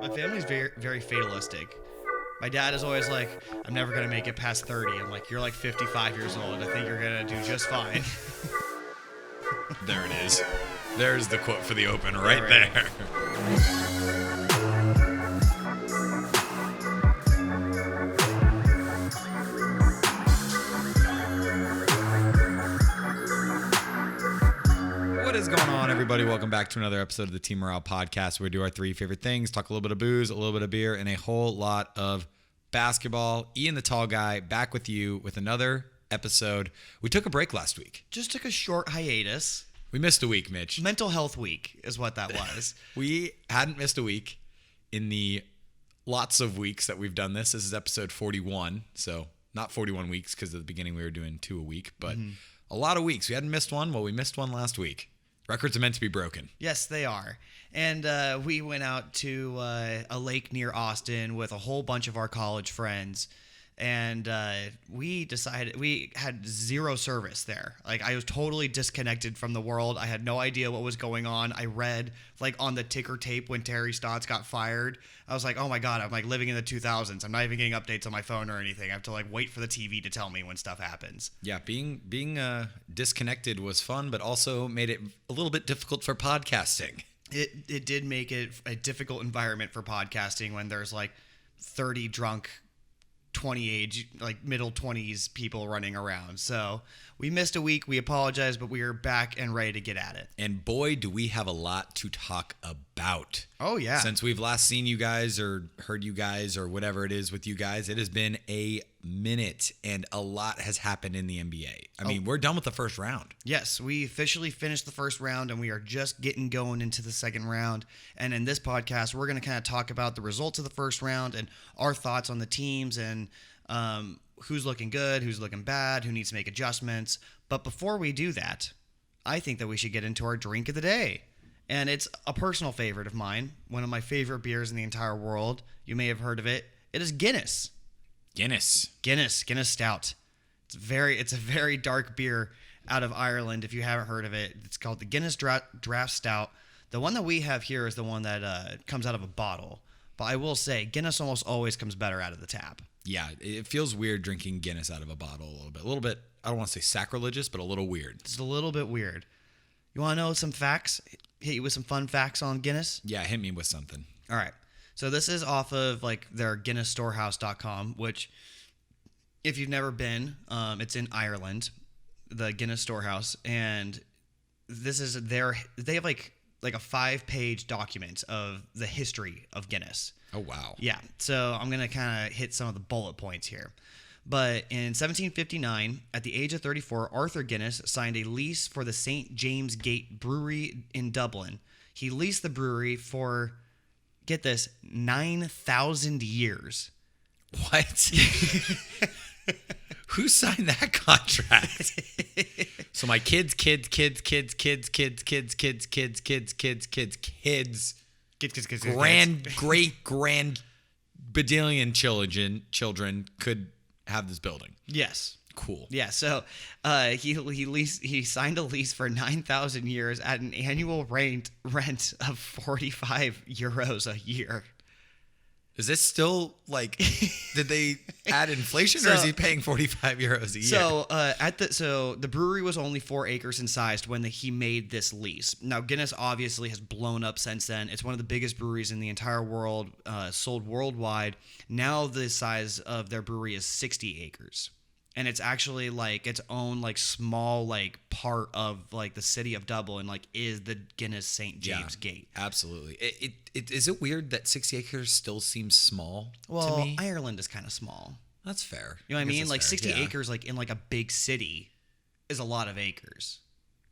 My family's very, very fatalistic. My dad is always like, I'm never going to make it past 30. I'm like, you're like 55 years old. I think you're going to do just fine. There it is. There's the quote for the open right Right. there. What is going on, everybody? Welcome back to another episode of the Team Morale Podcast, where we do our three favorite things, talk a little bit of booze, a little bit of beer, and a whole lot of basketball. Ian the Tall Guy back with you with another episode. We took a break last week. Just took a short hiatus. We missed a week, Mitch. Mental health week is what that was. We hadn't missed a week in the lots of weeks that we've done this. This is episode 41, so not 41 weeks because at the beginning we were doing 2 a week, but a lot of weeks. We hadn't missed one. Well, we missed one last week. Records are meant to be broken. Yes, they are. And we went out to a lake near Austin with a whole bunch of our college friends. And we decided we had zero service there. Like, I was totally disconnected from the world. I had no idea what was going on. I read like on the ticker tape when Terry Stotts got fired. I was like, oh my God, I'm like living in the 2000s. I'm not even getting updates on my phone or anything. I have to like wait for the TV to tell me when stuff happens. Yeah, being disconnected was fun, but also made it a little bit difficult for podcasting. It did make it a difficult environment for podcasting when there's like 30 drunk 20 age, like middle 20s people running around. So we missed a week. We apologize, but we are back and ready to get at it. And boy, do we have a lot to talk about. Oh, yeah. Since we've last seen you guys or heard you guys or whatever it is with you guys, it has been a minute and a lot has happened in the NBA. I mean, we're done with the first round. Yes, we officially finished the first round and we are just getting going into the second round. And in this podcast, we're going to kind of talk about the results of the first round and our thoughts on the teams and who's looking good, who's looking bad, who needs to make adjustments. But before we do that, I think that we should get into our drink of the day. And it's a personal favorite of mine, one of my favorite beers in the entire world. You may have heard of it. It is Guinness. Guinness Stout. It's a very dark beer out of Ireland. If you haven't heard of it, it's called the Guinness Draft Stout. The one that we have here is the one that comes out of a bottle. But I will say, Guinness almost always comes better out of the tap. Yeah, it feels weird drinking Guinness out of a bottle a little bit. A little bit, I don't want to say sacrilegious, but a little weird. It's a little bit weird. You want to know some facts? Hit you with some fun facts on Guinness? Yeah, hit me with something. All right. So this is off of like their GuinnessStorehouse.com, which if you've never been, it's in Ireland, the Guinness Storehouse, and this is they have like a 5-page document of the history of Guinness. Oh, wow. Yeah. So I'm going to kind of hit some of the bullet points here. But in 1759, at the age of 34, Arthur Guinness signed a lease for the St. James Gate Brewery in Dublin. He leased the brewery for, get this, 9,000 years. What? Who signed that contract? So my kids, great badillion children could have this building. Yes. Cool. Yeah. So he signed a lease for 9,000 years at an annual rent of 45 euros a year. Is this still like? Did they add inflation, or is he paying 45 euros a year? So the brewery was only 4 acres in size when he made this lease. Now Guinness obviously has blown up since then. It's one of the biggest breweries in the entire world, sold worldwide. Now the size of their brewery is 60 acres. And it's actually like its own like small like part of like the city of Dublin, like is the Guinness St. James Gate. Absolutely. Is it weird that 60 acres still seems small to me? Ireland is kind of small. That's fair. You know what I mean? Like fair. 60 acres like in like a big city is a lot of acres.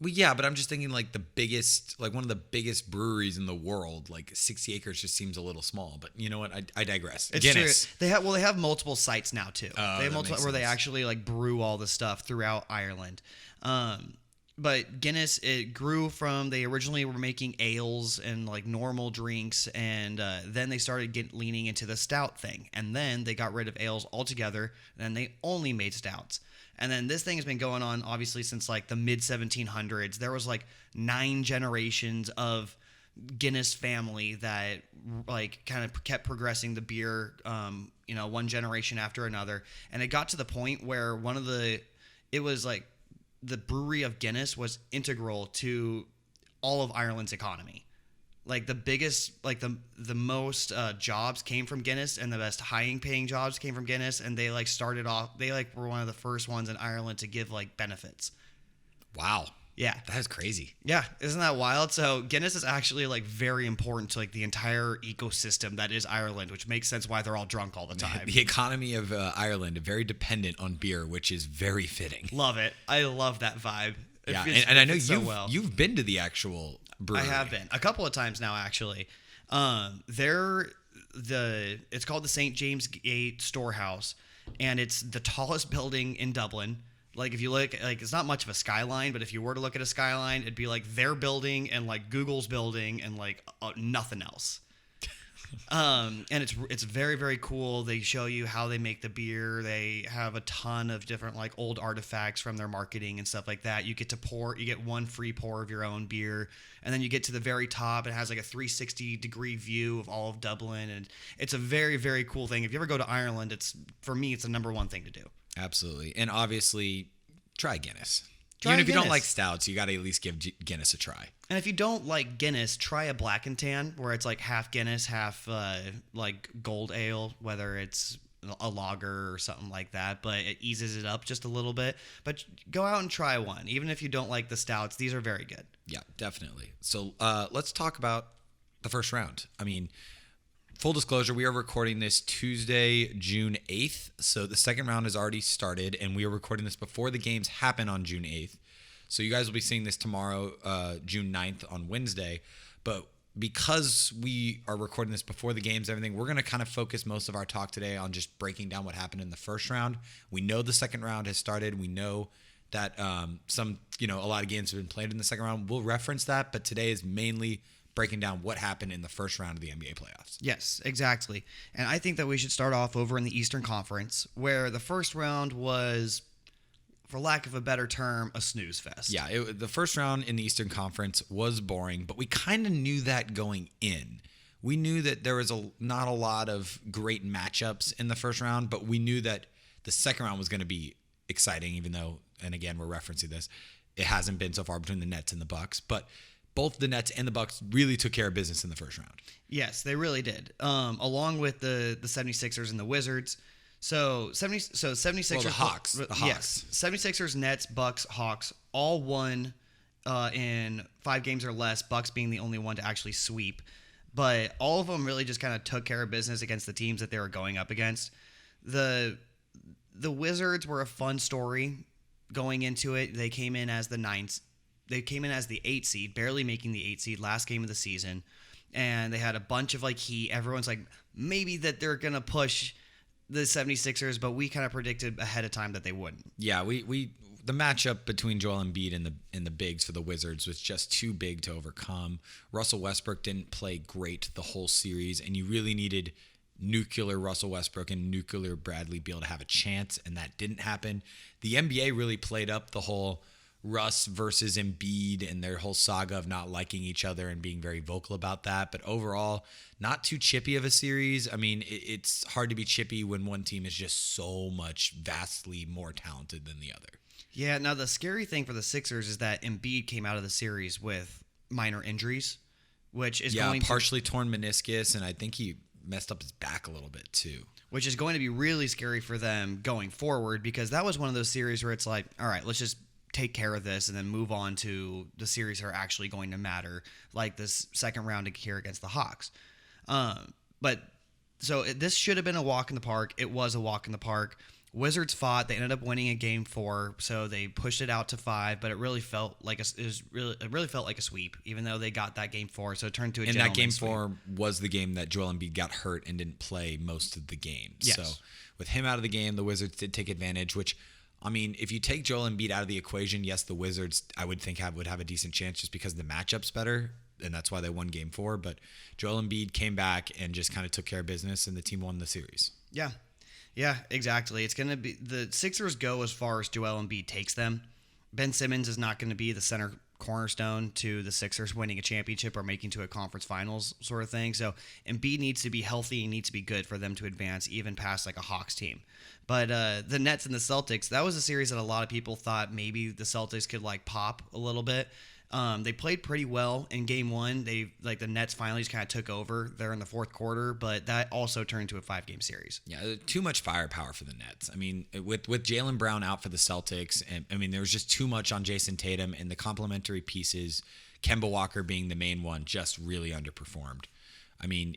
Well, yeah, but I'm just thinking like one of the biggest breweries in the world, like 60 acres just seems a little small. But you know what? I digress. It's Guinness. True. They have multiple sites now too. They have multiple where they actually like brew all the stuff throughout Ireland. But Guinness, it grew from, they originally were making ales and like normal drinks, and then they started leaning into the stout thing, and then they got rid of ales altogether, and then they only made stouts. And then this thing has been going on obviously since like the mid 1700s. There was like 9 generations of Guinness family that like kind of kept progressing the beer, one generation after another. And it got to the point where it was like the brewery of Guinness was integral to all of Ireland's economy. Like the biggest, like the most jobs came from Guinness, and the best paying jobs came from Guinness. And they like started off, they like were one of the first ones in Ireland to give like benefits. Wow. Yeah. That is crazy. Yeah. Isn't that wild? So Guinness is actually like very important to like the entire ecosystem that is Ireland, which makes sense why they're all drunk all the time. The economy of Ireland, very dependent on beer, which is very fitting. Love it. I love that vibe. Yeah. And I know you've been to the actual brewery. I have been a couple of times now, actually. It's called the St. James Gate Storehouse, and it's the tallest building in Dublin. Like if you look, like it's not much of a skyline, but if you were to look at a skyline, it'd be like their building and like Google's building and like nothing else. And it's very, very cool. They show you how they make the beer. They have a ton of different like old artifacts from their marketing and stuff like that. You get one free pour of your own beer, and then you get to the very top. It has like a 360-degree view of all of Dublin, and it's a very, very cool thing. If you ever go to Ireland, for me, it's the number one thing to do. Absolutely. And obviously, try Guinness. Even if you don't like stouts, you got to at least give Guinness a try. And if you don't like Guinness, try a black and tan, where it's like half Guinness, half like gold ale, whether it's a lager or something like that. But it eases it up just a little bit. But go out and try one. Even if you don't like the stouts, these are very good. Yeah, definitely. So let's talk about the first round. I mean, full disclosure, we are recording this Tuesday, June 8th. So the second round has already started, and we are recording this before the games happen on June 8th. So you guys will be seeing this tomorrow, June 9th on Wednesday. But because we are recording this before the games, everything, we're going to kind of focus most of our talk today on just breaking down what happened in the first round. We know the second round has started. We know that a lot of games have been played in the second round. We'll reference that, but today is mainly breaking down what happened in the first round of the NBA playoffs. Yes, exactly. And I think that we should start off over in the Eastern Conference, where the first round was, for lack of a better term, a snooze fest. Yeah, the first round in the Eastern Conference was boring, but we kind of knew that going in. We knew that there was not a lot of great matchups in the first round, but we knew that the second round was going to be exciting, even though, and again, we're referencing this, it hasn't been so far between the Nets and the Bucks, but both the Nets and the Bucks really took care of business in the first round. Yes, they really did. Along with the 76ers and the Wizards. So 76ers. Well, the Hawks. Yes. 76ers, Nets, Bucks, Hawks all won in 5 games or less, Bucks being the only one to actually sweep. But all of them really just kind of took care of business against the teams that they were going up against. The Wizards were a fun story going into it. They came in as the 8 seed, barely making the 8 seed last game of the season. And they had a bunch of like heat. Everyone's like, maybe that they're going to push the 76ers, but we kind of predicted ahead of time that they wouldn't. Yeah, the matchup between Joel Embiid and the bigs for the Wizards was just too big to overcome. Russell Westbrook didn't play great the whole series, and you really needed nuclear Russell Westbrook and nuclear Bradley Beal to have a chance, and that didn't happen. The NBA really played up the whole Russ versus Embiid and their whole saga of not liking each other and being very vocal about that. But overall, not too chippy of a series. I mean, it's hard to be chippy when one team is just so much vastly more talented than the other. Yeah, now the scary thing for the Sixers is that Embiid came out of the series with minor injuries, which is partially torn meniscus, and I think he messed up his back a little bit too. Which is going to be really scary for them going forward, because that was one of those series where it's like, all right, let's just take care of this and then move on to the series that are actually going to matter, like this second round here against the Hawks. But so this should have been a walk in the park. It was a walk in the park. Wizards fought. They ended up winning a game 4, so they pushed it out to 5. But it really felt like a sweep, even though they got that game 4. So it turned to a gentleman's And that game sweep. 4 was the game that Joel Embiid got hurt and didn't play most of the game. Yes. So with him out of the game, the Wizards did take advantage. Which, I mean, if you take Joel Embiid out of the equation, yes, the Wizards I would think would have a decent chance just because the matchup's better, and that's why they won game 4. But Joel Embiid came back and just kind of took care of business, and the team won the series. Yeah. Yeah, exactly. It's going to be the Sixers go as far as Joel Embiid takes them. Ben Simmons is not going to be the center cornerstone to the Sixers winning a championship or making to a conference finals sort of thing. So Embiid needs to be healthy and needs to be good for them to advance even past like a Hawks team. But the Nets and the Celtics, that was a series that a lot of people thought maybe the Celtics could like pop a little bit. They played pretty well in game one. The Nets finally just kind of took over there in the fourth quarter, but that also turned into a 5-game series. Yeah, too much firepower for the Nets. I mean, with Jaylen Brown out for the Celtics, and I mean, there was just too much on Jason Tatum, and the complementary pieces, Kemba Walker being the main one, just really underperformed. I mean,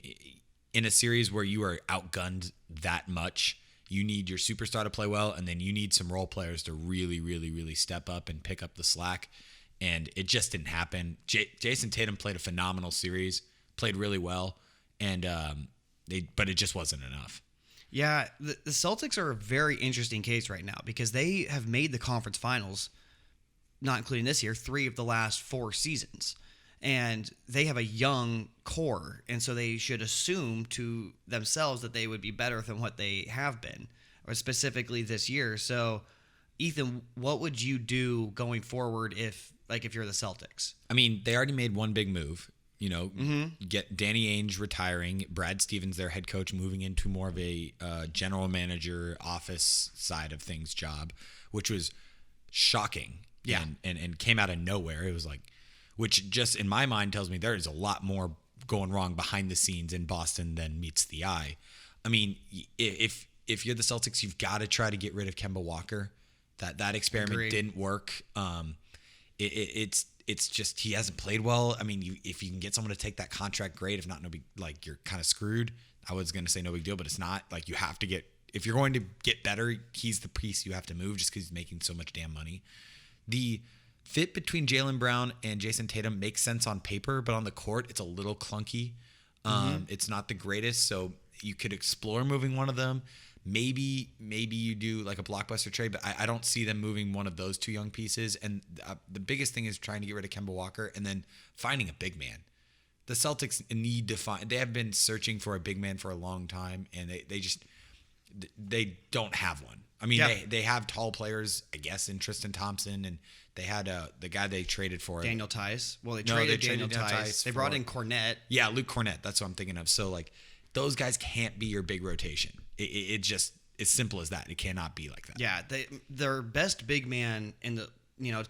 in a series where you are outgunned that much, you need your superstar to play well, and then you need some role players to really, really, really step up and pick up the slack. And it just didn't happen. Jason Tatum played a phenomenal series, played really well, and but it just wasn't enough. Yeah, the Celtics are a very interesting case right now because they have made the conference finals, not including this year, 3 of the last 4 seasons. And they have a young core, and so they should assume to themselves that they would be better than what they have been, or specifically this year. So, Ethan, what would you do going forward if you're the Celtics? I mean, they already made one big move. Get Danny Ainge retiring, Brad Stevens, their head coach, moving into more of a general manager office side of things job, which was shocking. Yeah. And came out of nowhere. It was like, which just in my mind tells me there is a lot more going wrong behind the scenes in Boston than meets the eye. I mean, if you're the Celtics, you've got to try to get rid of Kemba Walker. That experiment Agreed. didn't work. It's just he hasn't played well. I mean, if you can get someone to take that contract, great. If not, no big, like you're kind of screwed. I was going to say no big deal, but it's not. Like you have to get, if you're going to get better, he's the piece you have to move just because he's making so much damn money. The fit between Jaylen Brown and Jason Tatum makes sense on paper, but on the court, it's a little clunky. It's not the greatest, so you could explore moving one of them. Maybe you do like a blockbuster trade, but I don't see them moving one of those 2 young pieces. And the biggest thing is trying to get rid of Kemba Walker and then finding a big man. The Celtics need to find. They have been searching for a big man for a long time, and they don't have one. I mean, they have tall players, I guess, in Tristan Thompson, and they had the guy they traded for. Daniel Tice. Well, they traded Daniel Tice. They brought in Cornette. Yeah, Luke Cornette. That's what I'm thinking of. So, like, those guys can't be your big rotation. It just, as simple as that. It cannot be like that. Yeah, their best big man in the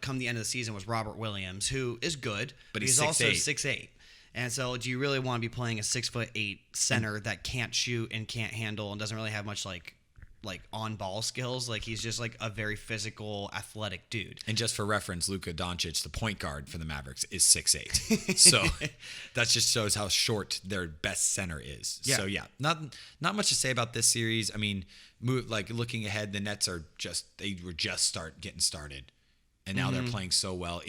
come the end of the season was Robert Williams, who is good, but he's also 6'8". And so, do you really want to be playing a 6'8" center that can't shoot and can't handle and doesn't really have much like on ball skills? Like he's just like a very physical, athletic dude. And just for reference, Luka Doncic, the point guard for the Mavericks, is 6'8". So that just shows how short their best center is. Yeah. So yeah, not much to say about this series. I mean, looking ahead, the Nets were just getting started. And now they're playing so well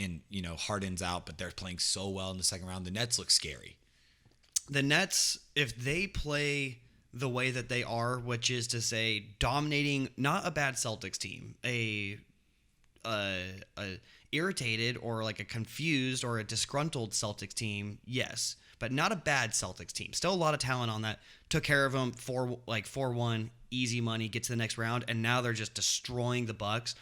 Harden's out, but they're playing so well in the second round. The Nets look scary. The Nets, if they play the way that they are, which is to say dominating, not a bad Celtics team, a irritated or like a confused or a disgruntled Celtics team, yes, but not a bad Celtics team. Still a lot of talent on that. Took care of them 4-1, easy money, get to the next round, and now they're just destroying the Bucks.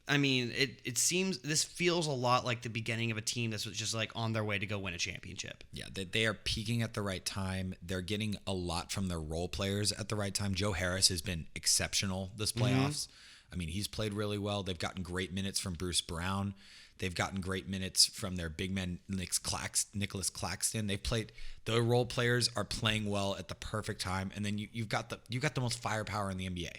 I mean, it seems this feels a lot like the beginning of a team that's just like on their way to go win a championship. Yeah, they are peaking at the right time. They're getting a lot from their role players at the right time. Joe Harris has been exceptional this playoffs. I mean, he's played really well. They've gotten great minutes from Bruce Brown. They've gotten great minutes from their big man Nicholas Claxton. The role players are playing well at the perfect time, and then you've got the most firepower in the NBA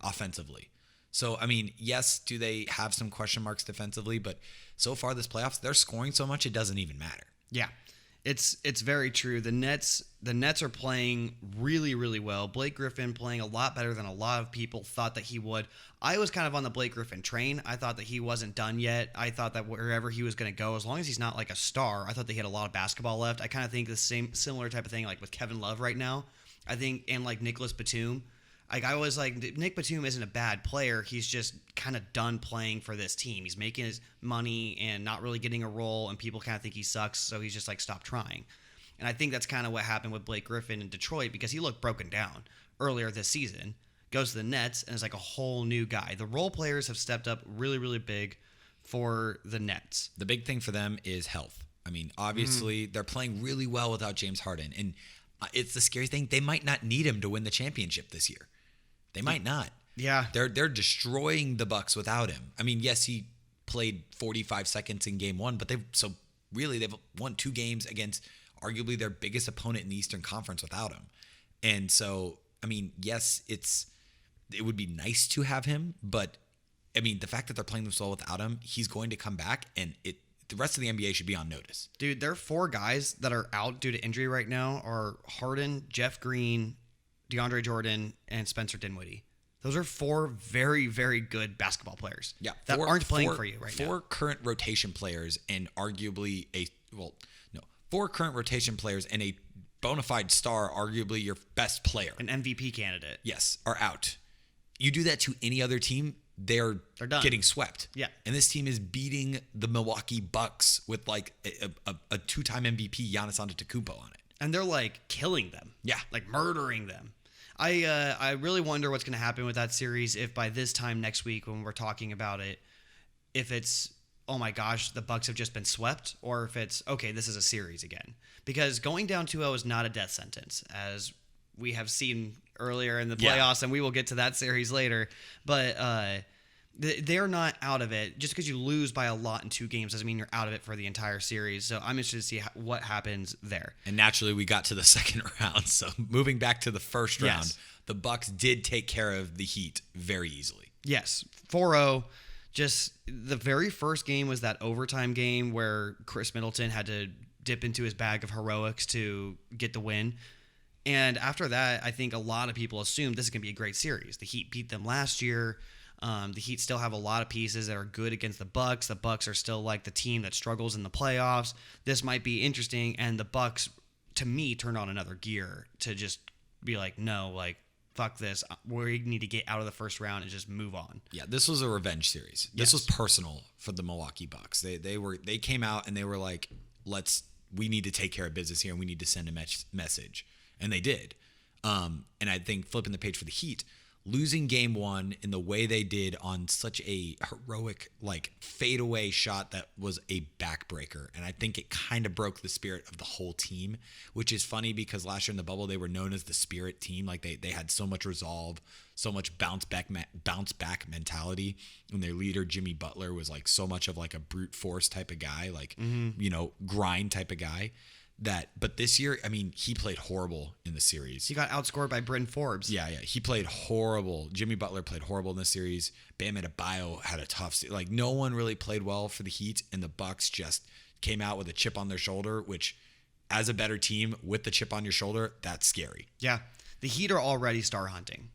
offensively. So, I mean, yes, do they have some question marks defensively? But so far this playoffs, they're scoring so much it doesn't even matter. Yeah, it's very true. The Nets are playing really, really well. Blake Griffin playing a lot better than a lot of people thought that he would. I was kind of on the Blake Griffin train. I thought that he wasn't done yet. I thought that wherever he was going to go, as long as he's not like a star, I thought they had a lot of basketball left. I kind of think the similar type of thing like with Kevin Love right now. I think, and like Nicholas Batum. Like I was like, Nick Batum isn't a bad player. He's just kind of done playing for this team. He's making his money and not really getting a role, and people kind of think he sucks, so he's just like, stop trying. And I think that's kind of what happened with Blake Griffin in Detroit because he looked broken down earlier this season. Goes to the Nets and is like a whole new guy. The role players have stepped up really, really big for the Nets. The big thing for them is health. I mean, obviously, they're playing really well without James Harden. And it's the scary thing. They might not need him to win the championship this year. They might not. Yeah. They're destroying the Bucks without him. I mean, yes, he played 45 seconds in game one, but they've won 2 games against arguably their biggest opponent in the Eastern Conference without him. And so, I mean, yes, it would be nice to have him, but I mean, the fact that they're playing this well without him, he's going to come back, and the rest of the NBA should be on notice. Dude, there are 4 guys that are out due to injury right now are Harden, Jeff Green, DeAndre Jordan, and Spencer Dinwiddie. Those are 4 very, very good basketball players that aren't playing for you right now. 4 current rotation players and arguably 4 current rotation players and a bona fide star, arguably your best player. An MVP candidate. Yes, are out. You do that to any other team, they're done. Getting swept. Yeah. And this team is beating the Milwaukee Bucks with like a 2-time MVP Giannis Antetokounmpo on it. And they're like killing them. Yeah. Like murdering them. I really wonder what's going to happen with that series if by this time next week when we're talking about it, if it's, oh my gosh, the Bucks have just been swept, or if it's, okay, this is a series again. Because going down 2-0 is not a death sentence, as we have seen earlier in the playoffs, and we will get to that series later. But they're not out of it. Just because you lose by a lot in 2 games doesn't mean you're out of it for the entire series. So I'm interested to see what happens there. And naturally, we got to the second round. So moving back to the first round, Yes. the Bucks did take care of the Heat very easily. Yes, 4-0. Just the very first game was that overtime game where Chris Middleton had to dip into his bag of heroics to get the win. And after that, I think a lot of people assumed this is going to be a great series. The Heat beat them last year. The Heat still have a lot of pieces that are good against the Bucks. The Bucks are still like the team that struggles in the playoffs. This might be interesting. And the Bucks, to me, turned on another gear to just be like, no, like, fuck this. We need to get out of the first round and just move on. Yeah, this was a revenge series. This was personal for the Milwaukee Bucks. They came out and they were like, we need to take care of business here and we need to send a message. And they did. And I think flipping the page for the Heat, losing game one in the way they did on such a heroic, like, fadeaway shot that was a backbreaker. And I think it kind of broke the spirit of the whole team, which is funny because last year in the bubble, they were known as the spirit team. Like, they had so much resolve, so much bounce back mentality. And their leader, Jimmy Butler, was like so much of like a brute force type of guy, like, grind type of guy. But this year, I mean, he played horrible in the series. He got outscored by Bryn Forbes. Yeah. He played horrible. Jimmy Butler played horrible in this series. Bam Adebayo had a tough series. Like, no one really played well for the Heat, and the Bucks just came out with a chip on their shoulder, which, as a better team with the chip on your shoulder, that's scary. Yeah. The Heat are already star hunting.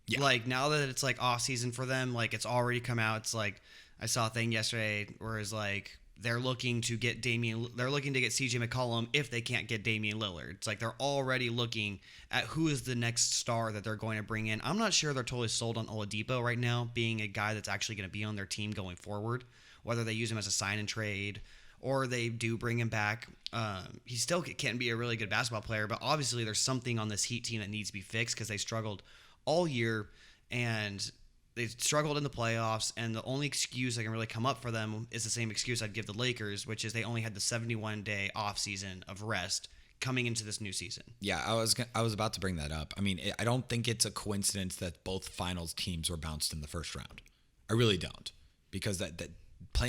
Yeah. Like, now that it's like off season for them, like, it's already come out. It's like, I saw a thing yesterday where it's like, they're looking to get CJ McCollum if they can't get Damian Lillard. It's like they're already looking at who is the next star that they're going to bring in. I'm not sure they're totally sold on Oladipo right now, being a guy that's actually going to be on their team going forward, whether they use him as a sign and trade or they do bring him back. He still can be a really good basketball player, but obviously there's something on this Heat team that needs to be fixed because they struggled all year and they struggled in the playoffs, and the only excuse I can really come up for them is the same excuse I'd give the Lakers, which is they only had the 71-day offseason of rest coming into this new season. Yeah, I was about to bring that up. I mean, I don't think it's a coincidence that both finals teams were bounced in the first round. I really don't, because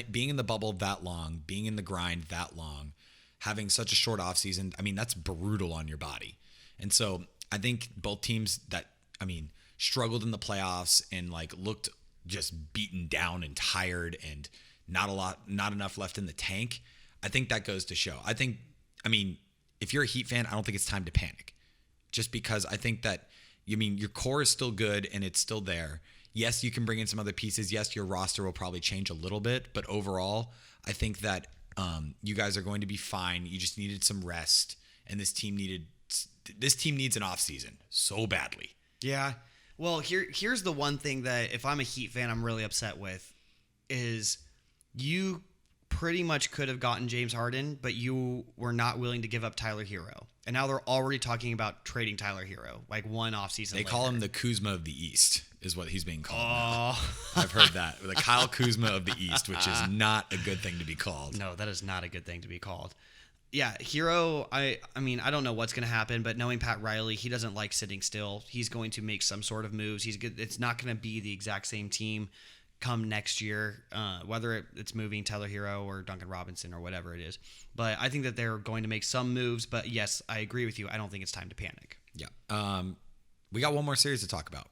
being in the bubble that long, being in the grind that long, having such a short offseason, I mean, that's brutal on your body. And so I think both teams struggled in the playoffs and like looked just beaten down and tired and not enough left in the tank. I think that goes to show. If you're a Heat fan, I don't think it's time to panic, just because I think that, your core is still good and it's still there. Yes, you can bring in some other pieces. Yes, your roster will probably change a little bit, but overall, I think that you guys are going to be fine. You just needed some rest, and this team needs an off season so badly. Yeah. Well, here's the one thing that if I'm a Heat fan, I'm really upset with is you pretty much could have gotten James Harden, but you were not willing to give up Tyler Hero. And now they're already talking about trading Tyler Hero, like one offseason They later. call him the Kuzma of the East, is what he's being called. Oh. Now. I've heard that. The Kyle Kuzma of the East, which is not a good thing to be called. No, that is not a good thing to be called. Yeah, Hero, I mean, I don't know what's going to happen, but knowing Pat Riley, he doesn't like sitting still. He's going to make some sort of moves. He's good. It's not going to be the exact same team come next year, whether it's moving Tyler Hero or Duncan Robinson or whatever it is. But I think that they're going to make some moves. But yes, I agree with you. I don't think it's time to panic. Yeah. We got one more series to talk about.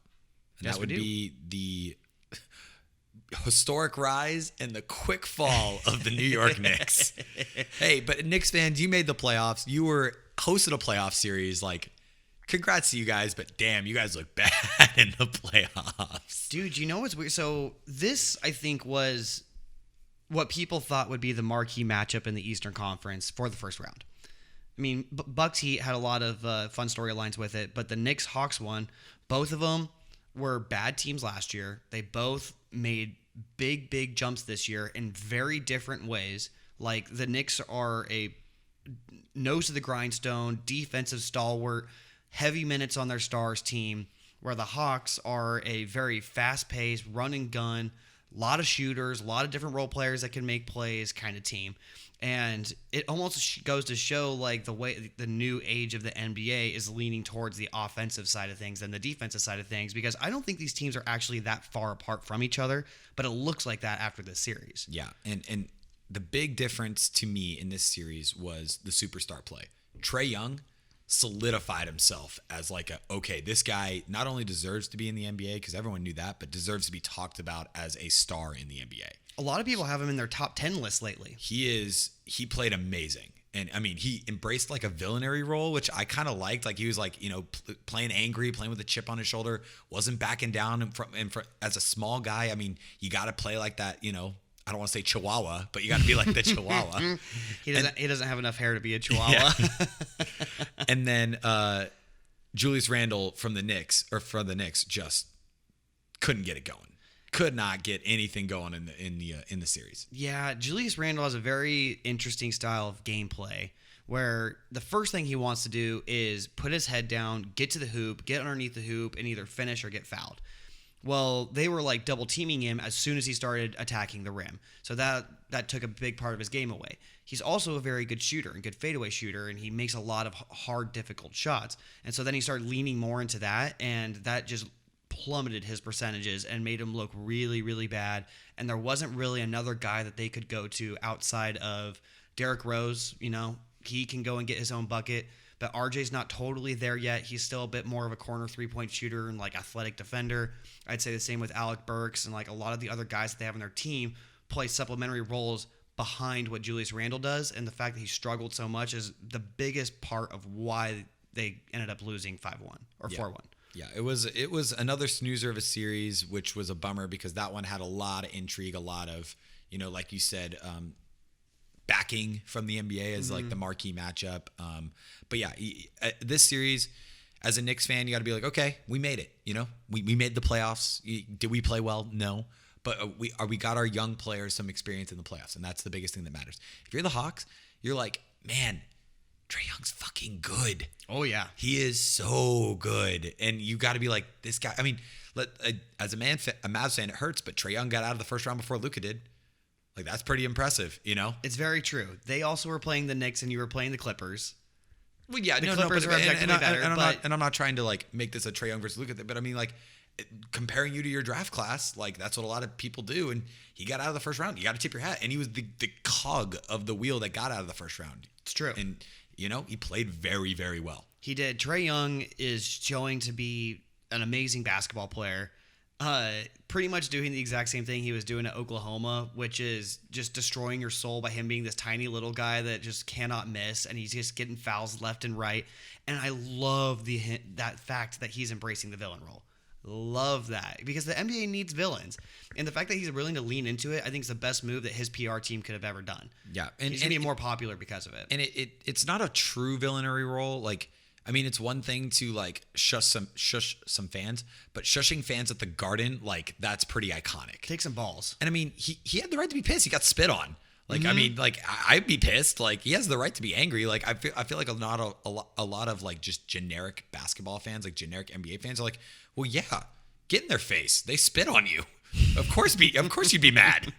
And Yes, that would we do. be the historic rise and the quick fall of the New York Knicks. Hey, but Knicks fans, you made the playoffs. You were hosted a playoff series. Like, congrats to you guys, but damn, you guys look bad in the playoffs. Dude, you know what's weird? So this, I think, was what people thought would be the marquee matchup in the Eastern Conference for the first round. I mean, Bucks Heat had a lot of fun storylines with it, but the Knicks Hawks one, both of them were bad teams last year. They both made big jumps this year in very different ways. Like the Knicks are a nose to the grindstone, defensive stalwart, heavy minutes on their stars team, where the Hawks are a very fast-paced, run and gun, a lot of shooters, a lot of different role players that can make plays kind of team. And it almost goes to show like the way the new age of the NBA is leaning towards the offensive side of things than the defensive side of things, because I don't think these teams are actually that far apart from each other, but it looks like that after this series. Yeah, and the big difference to me in this series was the superstar play. Trae Young solidified himself as like this guy not only deserves to be in the NBA, because everyone knew that, but deserves to be talked about as a star in the NBA. A lot of people have him in their top 10 list lately. He played amazing. And I mean, he embraced like a villainary role, which I kind of liked. Like he was like, playing angry, playing with a chip on his shoulder, wasn't backing down. And as a small guy, I mean, you got to play like that, I don't want to say Chihuahua, but you got to be like the Chihuahua. He doesn't have enough hair to be a Chihuahua. Yeah. And then Julius Randle from the Knicks just couldn't get it going. Could not get anything going in the series. Yeah, Julius Randle has a very interesting style of gameplay where the first thing he wants to do is put his head down, get to the hoop, get underneath the hoop, and either finish or get fouled. Well, they were like double teaming him as soon as he started attacking the rim. So that took a big part of his game away. He's also a very good shooter and good fadeaway shooter, and he makes a lot of hard, difficult shots. And so then he started leaning more into that, and that just plummeted his percentages and made him look really, really bad. And there wasn't really another guy that they could go to outside of Derrick Rose. He can go and get his own bucket, but RJ's not totally there yet. He's still a bit more of a corner three-point shooter and like athletic defender. I'd say the same with Alec Burks, and like a lot of the other guys that they have on their team play supplementary roles behind what Julius Randle does. And the fact that he struggled so much is the biggest part of why they ended up losing 5-1 or 4-1. Yeah, it was another snoozer of a series, which was a bummer because that one had a lot of intrigue, a lot of, like you said, backing from the NBA as like the marquee matchup. But yeah, this series, as a Knicks fan, you got to be like, okay, we made it. We made the playoffs. Did we play well? No, but we got our young players some experience in the playoffs, and that's the biggest thing that matters. If you're the Hawks, you're like, man, Trae Young's fucking good. Oh, yeah. He is so good. And you got to be like, this guy. I mean, as a Mavs fan, it hurts, but Trae Young got out of the first round before Luka did. Like, that's pretty impressive, It's very true. They also were playing the Knicks, and you were playing the Clippers. Well, yeah, the Clippers are objectively better. And I'm not trying to, like, make this a Trae Young versus Luka thing, but I mean, like, comparing you to your draft class, like, that's what a lot of people do. And he got out of the first round. You got to tip your hat. And he was the cog of the wheel that got out of the first round. It's true. And he played very, very well. He did. Trae Young is showing to be an amazing basketball player. Pretty much doing the exact same thing he was doing at Oklahoma, which is just destroying your soul by him being this tiny little guy that just cannot miss, and he's just getting fouls left and right. And I love that fact that he's embracing the villain role. Love that, because the NBA needs villains, and the fact that he's willing to lean into it, I think is the best move that his PR team could have ever done. Yeah, and he's gonna be more popular because of it. And it's not a true villainary role. Like, I mean, it's one thing to like shush some fans, but shushing fans at the Garden, like, that's pretty iconic. Take some balls. And I mean, he had the right to be pissed. He got spit on. Like, I mean, like I'd be pissed. Like, he has the right to be angry. Like, I feel like a lot of like just generic basketball fans, like generic NBA fans, are like, well, yeah, get in their face. They spit on you. Of course you'd be mad.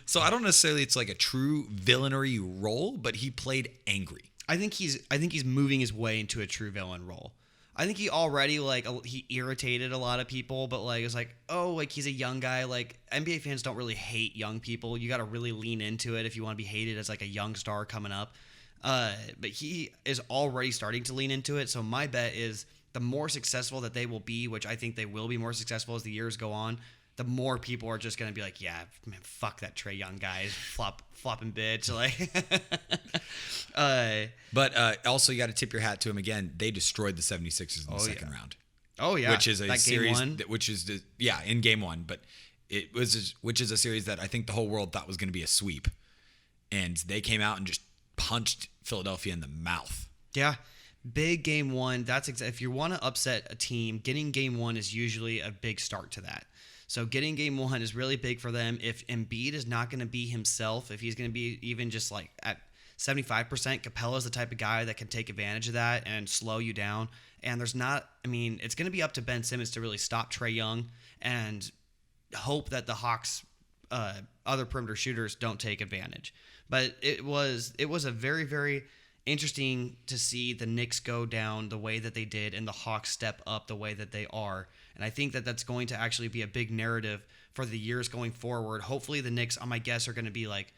So I don't necessarily it's like a true villainary role, but he played angry. I think he's moving his way into a true villain role. I think he already he irritated a lot of people, but like it's like, oh, like he's a young guy. Like NBA fans don't really hate young people. You got to really lean into it if you want to be hated as like a young star coming up. But he is already starting to lean into it. So my bet is the more successful that they will be, which I think they will be more successful as the years go on, the more people are just going to be like, yeah, man, fuck that Trae Young guy, flopping bitch. Like, but also you got to tip your hat to him again. They destroyed the 76ers in the second round. Oh yeah, which is a series in game one, but which is a series that I think the whole world thought was going to be a sweep, and they came out and just punched Philadelphia in the mouth. Yeah. Big game one. If you want to upset a team, getting game one is usually a big start to that. So getting game one is really big for them. If Embiid is not going to be himself, if he's going to be even just like at 75%, Capella's the type of guy that can take advantage of that and slow you down. And it's going to be up to Ben Simmons to really stop Trae Young and hope that the Hawks' other perimeter shooters don't take advantage. But it was a very, very interesting to see the Knicks go down the way that they did and the Hawks step up the way that they are. And I think that that's going to actually be a big narrative for the years going forward. Hopefully the Knicks, my guess, are going to be like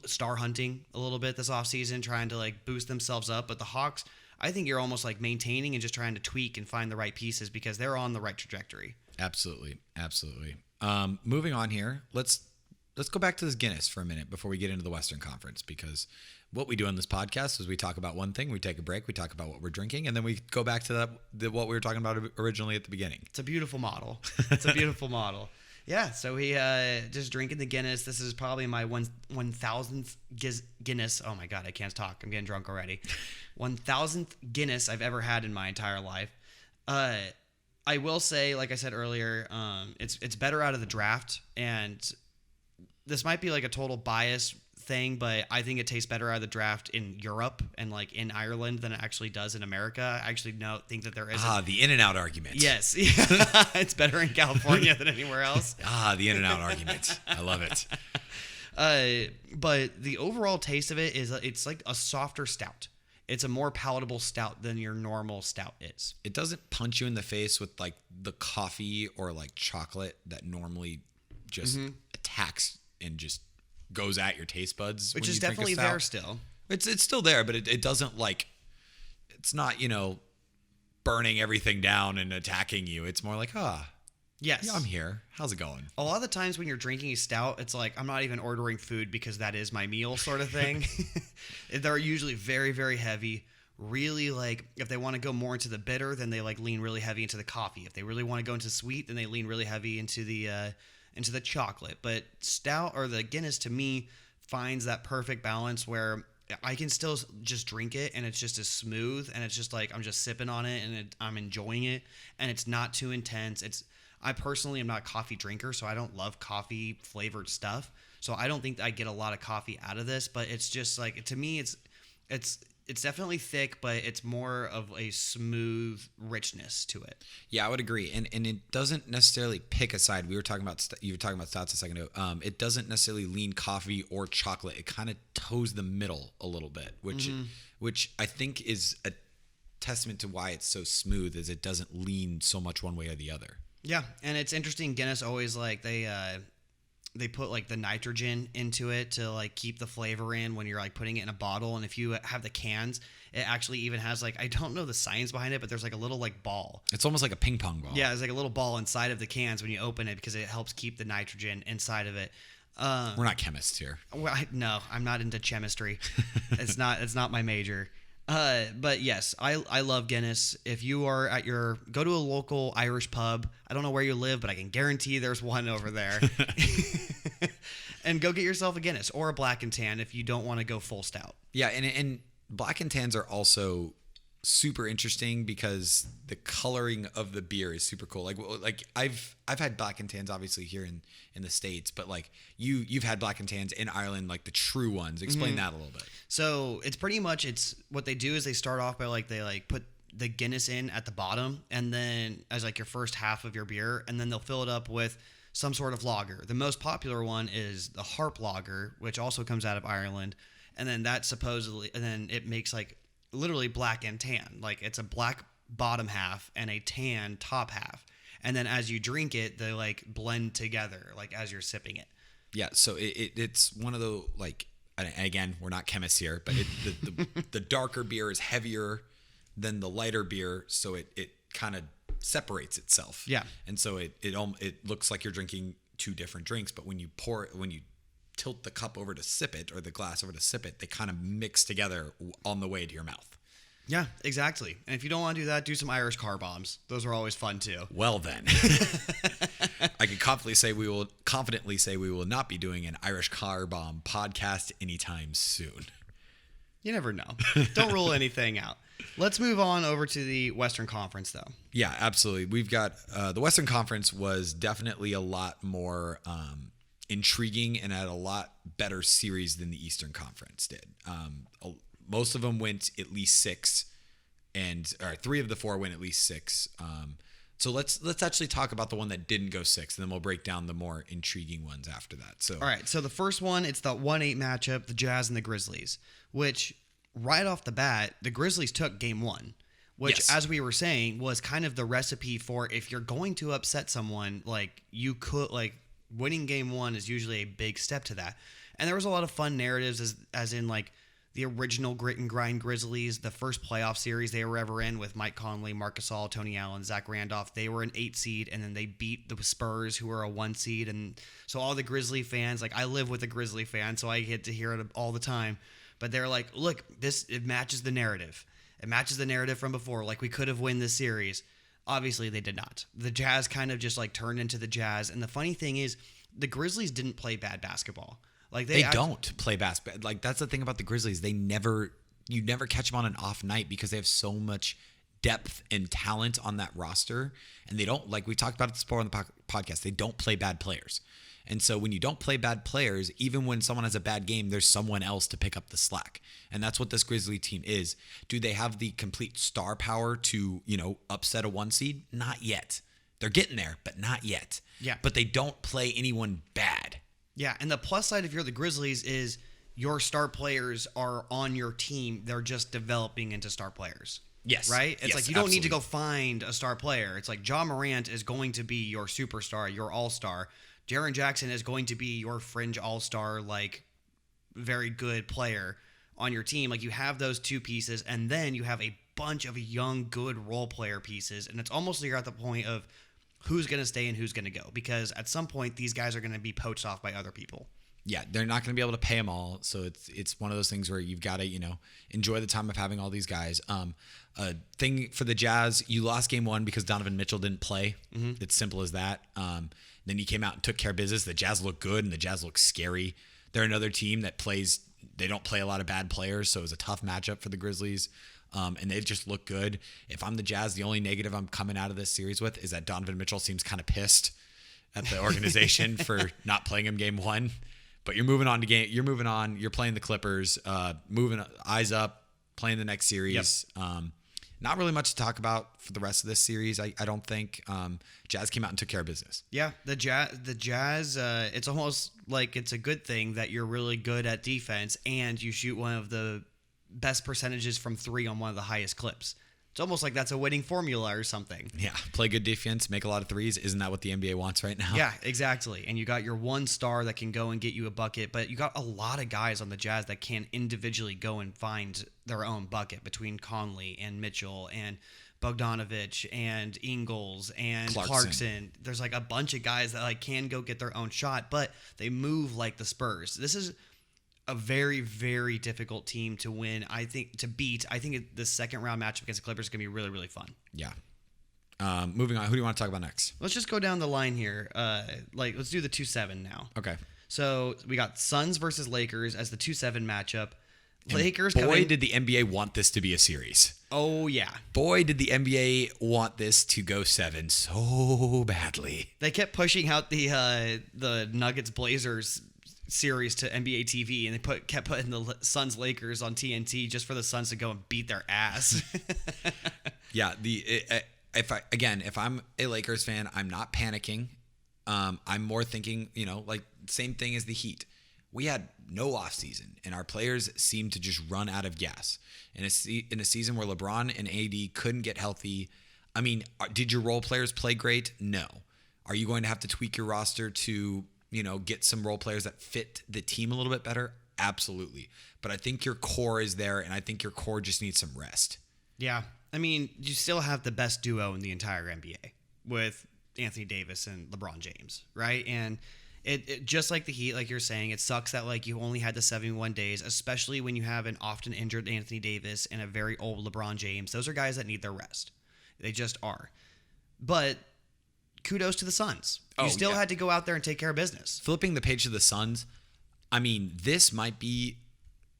star hunting a little bit this offseason, trying to like boost themselves up. But the Hawks, I think you're almost like maintaining and just trying to tweak and find the right pieces because they're on the right trajectory. Absolutely. Moving on here, let's go back to this Guinness for a minute before we get into the Western Conference, because what we do on this podcast is we talk about one thing, we take a break, we talk about what we're drinking, and then we go back to what we were talking about originally at the beginning. It's a beautiful model. Yeah, so we just drinking the Guinness. This is probably my 1,000th Guinness. Oh my God, I can't talk. I'm getting drunk already. 1,000th Guinness I've ever had in my entire life. I will say, like I said earlier, it's better out of the draft, and this might be like a total bias thing, but I think it tastes better out of the draft in Europe and like in Ireland than it actually does in America. I actually think that there is the in and out argument. Yes. It's better in California than anywhere else. The in and out argument. I love it. But the overall taste of it is it's like a softer stout. It's a more palatable stout than your normal stout is. It doesn't punch you in the face with like the coffee or like chocolate that normally just attacks and just goes at your taste buds, which is definitely there still. It's still there, but it doesn't like, it's not, burning everything down and attacking you. It's more like, yes, yeah, I'm here. How's it going? A lot of the times when you're drinking a stout, it's like, I'm not even ordering food because that is my meal sort of thing. They're usually very, very heavy. Really, like, if they want to go more into the bitter, then they like lean really heavy into the coffee. If they really want to go into sweet, then they lean really heavy into the chocolate. But stout, or the Guinness, to me finds that perfect balance where I can still just drink it and it's just as smooth, and it's just like I'm just sipping on it and I'm enjoying it, and it's not too intense. I personally am not a coffee drinker, so I don't love coffee flavored stuff, so I don't think I get a lot of coffee out of this. But it's just like, to me, it's definitely thick, but it's more of a smooth richness to it. Yeah, I would agree. And it doesn't necessarily pick a side. You were talking about stouts a second ago. It doesn't necessarily lean coffee or chocolate. It kind of toes the middle a little bit, which I think is a testament to why it's so smooth, is it doesn't lean so much one way or the other. Yeah, and it's interesting. Guinness always like they put like the nitrogen into it to like keep the flavor in when you're like putting it in a bottle. And if you have the cans, it actually even has like, I don't know the science behind it, but there's like a little like ball. It's almost like a ping pong ball. Yeah, it's like a little ball inside of the cans when you open it, because it helps keep the nitrogen inside of it. We're not chemists here. Well, no, I'm not into chemistry. It's not my major. But yes, I love Guinness. If you are go to a local Irish pub, I don't know where you live, but I can guarantee there's one over there. And go get yourself a Guinness or a black and tan if you don't want to go full stout. Yeah, and black and tans are also super interesting because the coloring of the beer is super cool. Like I've had black and tans obviously here in the States, but like you've had black and tans in Ireland, like the true ones. Explain that a little bit. So it's pretty much what they do is they start off by they put the Guinness in at the bottom, and then as like your first half of your beer, and then they'll fill it up with some sort of lager. The most popular one is the Harp lager, which also comes out of Ireland, and then and then it makes like literally black and tan. Like it's a black bottom half and a tan top half, and then as you drink it, they like blend together like as you're sipping it. Yeah, so it's one of the like, and again, we're not chemists here, but the darker beer is heavier than the lighter beer, so it kind of separates itself. Yeah. And so it looks like you're drinking two different drinks, but when you tilt the cup over to sip it, or the glass over to sip it, they kind of mix together on the way to your mouth. Yeah, exactly. And if you don't want to do that, do some Irish car bombs. Those are always fun too. Well then, I can confidently say we will not be doing an Irish car bomb podcast anytime soon. You never know. Don't rule anything out. Let's move on over to the Western Conference, though. Yeah, absolutely. We've got the Western Conference was definitely a lot more intriguing and had a lot better series than the Eastern Conference did. Most of them went at least 6, or 3 of the 4 went at least 6. So let's actually talk about the one that didn't go 6, and then we'll break down the more intriguing ones after that. So all right. So the first one, it's the 1-8 matchup, the Jazz and the Grizzlies, which right off the bat, the Grizzlies took game 1, which, yes, as we were saying, was kind of the recipe for if you're going to upset someone, like you could, like winning game 1 is usually a big step to that. And there was a lot of fun narratives as in like the original grit and grind Grizzlies, the first playoff series they were ever in with Mike Conley, Marc Gasol, Tony Allen, Zach Randolph. They were an 8 seed, and then they beat the Spurs, who were a 1 seed. And so all the Grizzly fans, like I live with a Grizzly fan, so I get to hear it all the time. But they're like, look, it matches the narrative. It matches the narrative from before. Like we could have won this series. Obviously, they did not. The Jazz kind of just like turned into the Jazz. And the funny thing is, the Grizzlies didn't play bad basketball. Like they don't play basketball. Like that's the thing about the Grizzlies. You never catch them on an off night because they have so much depth and talent on that roster, and they don't, like we talked about it before on the podcast, they don't play bad players. And so when you don't play bad players, even when someone has a bad game, there's someone else to pick up the slack. And that's what this Grizzly team is. Do they have the complete star power to, upset a 1 seed? Not yet. They're getting there, but not yet. Yeah. But they don't play anyone bad. Yeah, and the plus side if you're the Grizzlies is your star players are on your team. They're just developing into star players. Yes. Right? It's yes, like you don't absolutely. need to go find a star player. It's like Ja Morant is going to be your superstar, your all-star. Jaren Jackson is going to be your fringe all-star, like very good player on your team. Like you have those 2 pieces, and then you have a bunch of young, good role player pieces. And it's almost like you're at the point of who's going to stay and who's going to go, because at some point these guys are going to be poached off by other people. Yeah, they're not going to be able to pay them all, so it's one of those things where you've got to enjoy the time of having all these guys. Thing for the Jazz, you lost game 1 because Donovan Mitchell didn't play. Mm-hmm. It's simple as that. Then he came out and took care of business. The Jazz look good and the Jazz look scary. They're another team that they don't play a lot of bad players, so it was a tough matchup for the Grizzlies. And they just look good. If I'm the Jazz, the only negative I'm coming out of this series with is that Donovan Mitchell seems kind of pissed at the organization for not playing him game 1. But you're moving on. You're playing the Clippers, moving eyes up, playing the next series. Yep. Not really much to talk about for the rest of this series. I don't think. Jazz came out and took care of business. Yeah, the Jazz. It's almost like it's a good thing that you're really good at defense and you shoot one of the best percentages from 3 on one of the highest clips. It's almost like that's a winning formula or something. Yeah, play good defense, make a lot of threes. Isn't that what the NBA wants right now? Yeah, exactly. And you got your 1 star that can go and get you a bucket, but you got a lot of guys on the Jazz that can individually go and find their own bucket between Conley and Mitchell and Bogdanovich and Ingles and Clarkson. There's like a bunch of guys that like can go get their own shot, but they move like the Spurs. This is a very, very difficult team to win. I think the second round matchup against the Clippers is going to be really, really fun. Yeah. Moving on. Who do you want to talk about next? Let's just go down the line here. Let's do the 2-7 now. Okay. So we got Suns versus Lakers as the 2-7 matchup. Lakers boy, did the NBA want this to be a series. Oh, yeah. Boy, did the NBA want this to go 7 so badly. They kept pushing out the Nuggets Blazers series to NBA TV, and they kept putting the Suns Lakers on TNT just for the Suns to go and beat their ass. Yeah, if I'm a Lakers fan, I'm not panicking. I'm more thinking, like same thing as the Heat. We had no offseason, and our players seemed to just run out of gas. In a season where LeBron and AD couldn't get healthy, I mean, did your role players play great? No. Are you going to have to tweak your roster to, get some role players that fit the team a little bit better? Absolutely. But I think your core is there, and I think your core just needs some rest. Yeah. I mean, you still have the best duo in the entire NBA with Anthony Davis and LeBron James, right? And it just like the Heat, like you're saying, it sucks that like you only had the 71 days, especially when you have an often injured Anthony Davis and a very old LeBron James. Those are guys that need their rest. They just are. But kudos to the Suns. You still had to go out there and take care of business. Flipping the page to the Suns, I mean, this might be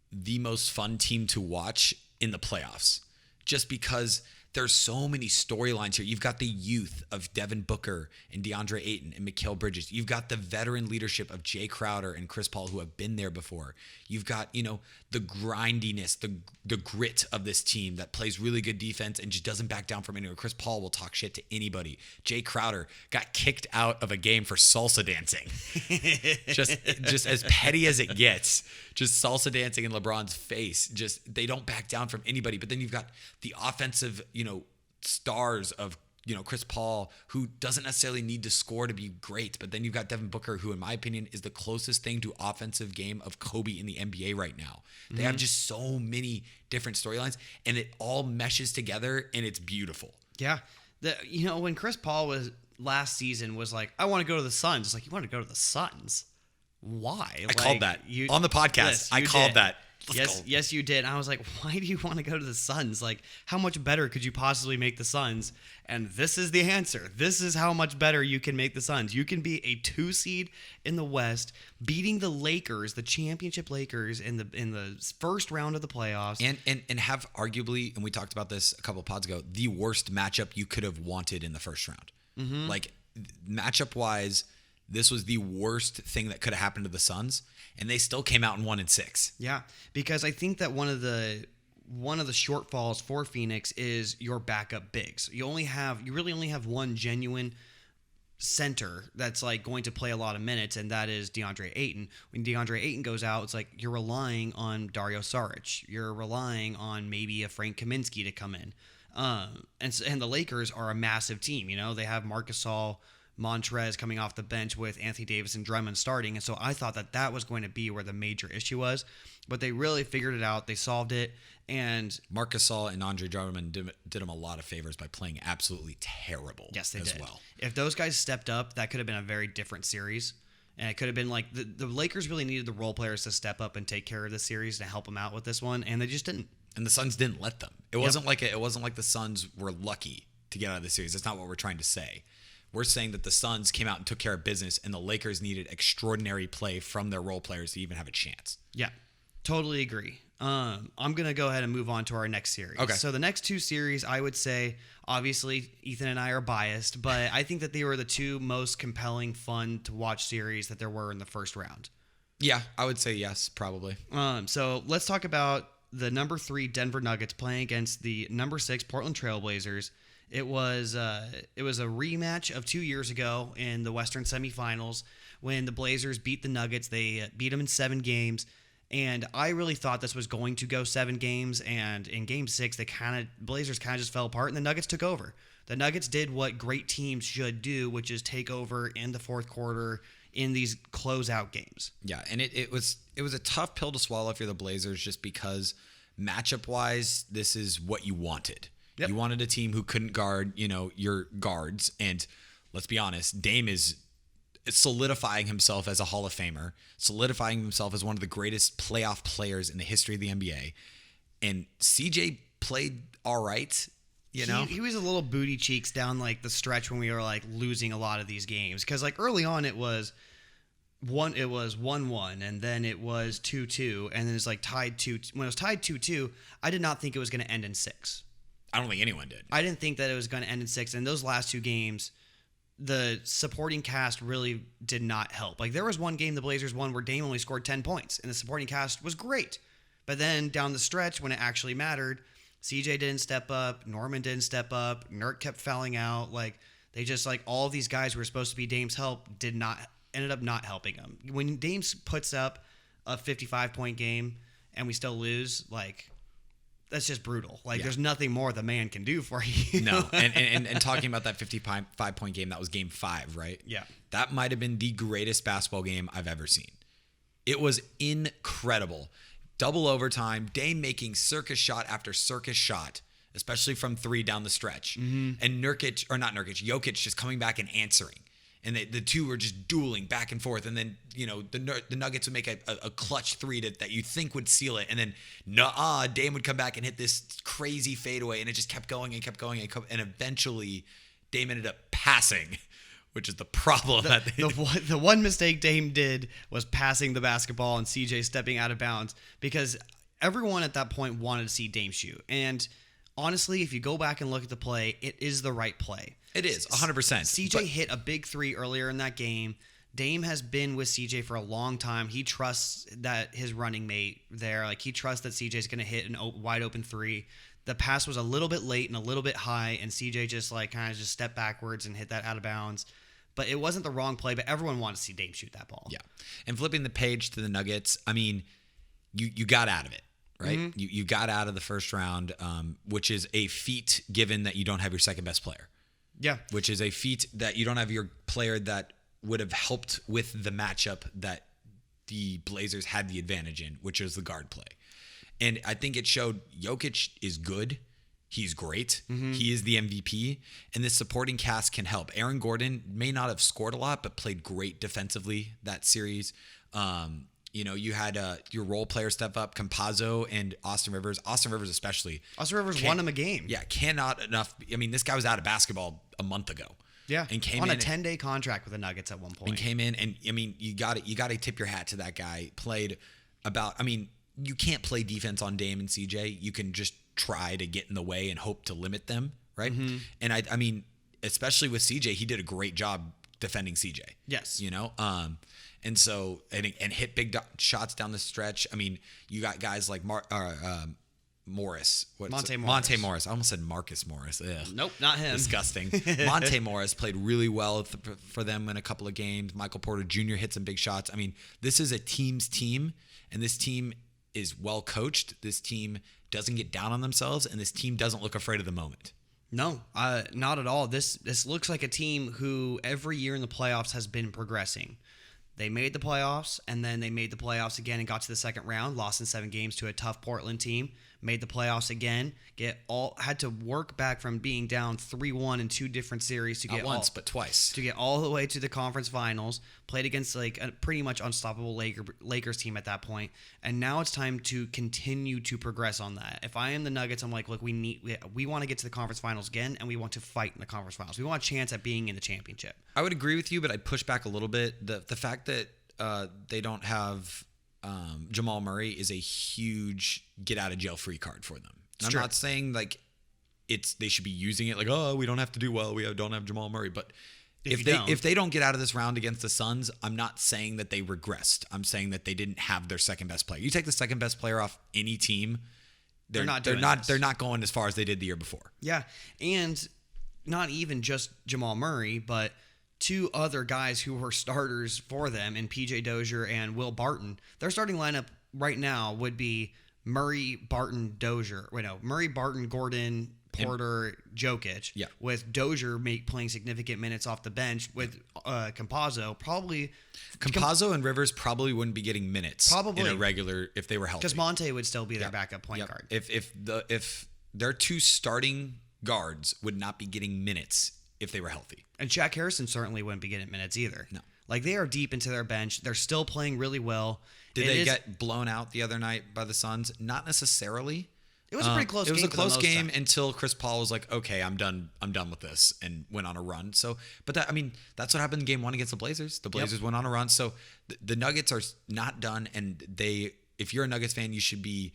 the most fun team to watch in the playoffs, just because there's so many storylines here. You've got the youth of Devin Booker and DeAndre Ayton and Mikal Bridges. You've got the veteran leadership of Jay Crowder and Chris Paul, who have been there before. You've got, the grindiness, the grit of this team that plays really good defense and just doesn't back down from anywhere. Chris Paul will talk shit to anybody. Jay Crowder got kicked out of a game for salsa dancing. just as petty as it gets. Just salsa dancing in LeBron's face. Just, they don't back down from anybody. But then you've got the offensive, stars of, Chris Paul, who doesn't necessarily need to score to be great. But then you've got Devin Booker, who in my opinion is the closest thing to offensive game of Kobe in the NBA right now. They have just so many different storylines, and it all meshes together, and it's beautiful. Yeah. When Chris Paul was last season was like, I want to go to the Suns. It's like, you want to go to the Suns? Why? I called that on the podcast. Yes, I called that. Yes, you did. And I was like, why do you want to go to the Suns? Like, how much better could you possibly make the Suns? And this is the answer. This is how much better you can make the Suns. You can be a 2 seed in the West, beating the Lakers, the championship Lakers, in the first round of the playoffs, and have arguably, and we talked about this a couple of pods ago, the worst matchup you could have wanted in the first round. Mm-hmm. Like, matchup wise, this was the worst thing that could have happened to the Suns, and they still came out in 1-6. Yeah, because I think that one of the shortfalls for Phoenix is your backup bigs. You really only have one genuine center that's like going to play a lot of minutes, and that is DeAndre Ayton. When DeAndre Ayton goes out, it's like you're relying on Dario Saric. You're relying on maybe a Frank Kaminsky to come in. And the Lakers are a massive team. They have Marc Gasol, Montrez coming off the bench with Anthony Davis and Drummond starting. And so I thought that was going to be where the major issue was. But they really figured it out. They solved it. And Marc Gasol and Andre Drummond did him a lot of favors by playing absolutely terrible. Yes, they did. Well. If those guys stepped up, that could have been a very different series. And it could have been like the Lakers really needed the role players to step up and take care of the series to help them out with this one. And they just didn't. And the Suns didn't let them. It wasn't like the Suns were lucky to get out of the series. That's not what we're trying to say. We're saying that the Suns came out and took care of business, and the Lakers needed extraordinary play from their role players to even have a chance. Yeah, totally agree. I'm going to go ahead and move on to our next series. Okay. So the next 2 series, I would say, obviously, Ethan and I are biased, but I think that they were the 2 most compelling, fun to watch series that there were in the first round. Yeah, I would say yes, probably. So let's talk about the number 3 Denver Nuggets playing against the number 6 Portland Trailblazers. It was a rematch of 2 years ago in the Western semifinals when the Blazers beat the Nuggets. They beat them in 7 games, and I really thought this was going to go 7 games. And in Game 6, Blazers kind of just fell apart, and the Nuggets took over. The Nuggets did what great teams should do, which is take over in the fourth quarter in these closeout games. Yeah, and it was a tough pill to swallow if you're the Blazers, just because matchup wise, this is what you wanted. Yep. You wanted a team who couldn't guard, your guards. And let's be honest, Dame is solidifying himself as a Hall of Famer, solidifying himself as one of the greatest playoff players in the history of the NBA. And CJ played all right. He was a little booty cheeks down like the stretch when we were like losing a lot of these games. Because like early on it was It was 1-1, and then it was 2-2, and then it's like tied 2. When it was tied 2-2, I did not think it was going to end in 6. I don't think anyone did. I didn't think that it was going to end in 6. And those last 2 games, the supporting cast really did not help. Like, there was one game the Blazers won where Dame only scored 10 points, and the supporting cast was great. But then down the stretch, when it actually mattered, CJ didn't step up, Norman didn't step up, Nurk kept fouling out. Like, they just, like, all these guys who were supposed to be Dame's help ended up not helping him. When Dame puts up a 55-point game and we still lose, like, that's just brutal. Like, there's nothing more the man can do for you. No. And talking about that 55-point game, that was game 5, right? Yeah. That might have been the greatest basketball game I've ever seen. It was incredible. Double overtime, Dame making circus shot after circus shot, especially from 3 down the stretch. Mm-hmm. And Jokic just coming back and answering. And the two were just dueling back and forth. And then, the Nuggets would make a clutch 3 that you think would seal it. And then, Dame would come back and hit this crazy fadeaway. And it just kept going and kept going. And eventually, Dame ended up passing, which is the problem. The one mistake Dame did was passing the basketball and CJ stepping out of bounds, because everyone at that point wanted to see Dame shoot. And honestly, if you go back and look at the play, it is the right play. It is, 100%. CJ hit a big 3 earlier in that game. Dame has been with CJ for a long time. He trusts that his running mate there. Like, he trusts that CJ is going to hit a wide open 3. The pass was a little bit late and a little bit high, and CJ just kind of stepped backwards and hit that out of bounds. But it wasn't the wrong play, but everyone wanted to see Dame shoot that ball. Yeah. And flipping the page to the Nuggets, I mean, you got out of it, right? Mm-hmm. You got out of the first round, which is a feat given that you don't have your second best player. Yeah. Which is a feat that you don't have your player that would have helped with the matchup that the Blazers had the advantage in, which is the guard play. And I think it showed Jokic is good. He's great. Mm-hmm. He is the MVP. And this supporting cast can help. Aaron Gordon may not have scored a lot, but played great defensively that series. You had your role player step up, Campazzo and Austin Rivers. Austin Rivers especially. Austin Rivers won him a game. Yeah, cannot enough. I mean, this guy was out of basketball a month ago. Yeah, and came on in a 10-day contract with the Nuggets at one point. And came in, and I mean, you got to tip your hat to that guy. You can't play defense on Dame and CJ. You can just try to get in the way and hope to limit them, right? Mm-hmm. And I mean, especially with CJ, he did a great job defending CJ. Yes. And so hit big shots down the stretch. I mean, you got guys like Morris. Monte Morris. I almost said Marcus Morris. Ugh. Nope, not him. Disgusting. Monte Morris played really well for them in a couple of games. Michael Porter Jr. hit some big shots. I mean, this is a team's team, and this team is well coached. This team doesn't get down on themselves, and this team doesn't look afraid of the moment. No, not at all. This looks like a team who every year in the playoffs has been progressing. They made the playoffs, and then they made the playoffs again and got to the second round, lost in 7 games to a tough Portland team, made the playoffs again, had to work back from being down 3-1 in 2 different series to Not once, but twice. To get all the way to the conference finals, played against like a pretty much unstoppable Lakers team at that point, and now it's time to continue to progress on that. If I am the Nuggets, I'm like, look, we want to get to the conference finals again, and we want to fight in the conference finals. We want a chance at being in the championship. I would agree with you, but I'd push back a little bit. The fact that they don't have Jamal Murray is a huge get out of jail free card for them. I'm not saying like they should be using it like, oh, we don't have to do well, don't have Jamal Murray, but if they don't get out of this round against the Suns, I'm not saying that they regressed. I'm saying that they didn't have their second best player. You take the second best player off any team, they're not going as far as they did the year before. Yeah, and not even just Jamal Murray, but 2 other guys who were starters for them in PJ Dozier and Will Barton. Their starting lineup right now would be Murray, Barton, Dozier. Murray, Barton, Gordon, Porter, Jokic. Yeah. With Dozier playing significant minutes off the bench with Campazzo. Campazzo and Rivers probably wouldn't be getting minutes in a regular if they were healthy. Because Monte would still be their backup point guard. If their 2 starting guards would not be getting minutes if they were healthy. And Shaq Harrison certainly wouldn't be getting minutes either. No. Like, they are deep into their bench. They're still playing really well. Did they get blown out the other night by the Suns? Not necessarily. It was a pretty close game. It was a close game time. until Chris Paul was like, okay, I'm done with this, and went on a run. So, but that's what happened in game 1 against the Blazers. The Blazers went on a run. So the Nuggets are not done, and if you're a Nuggets fan, you should be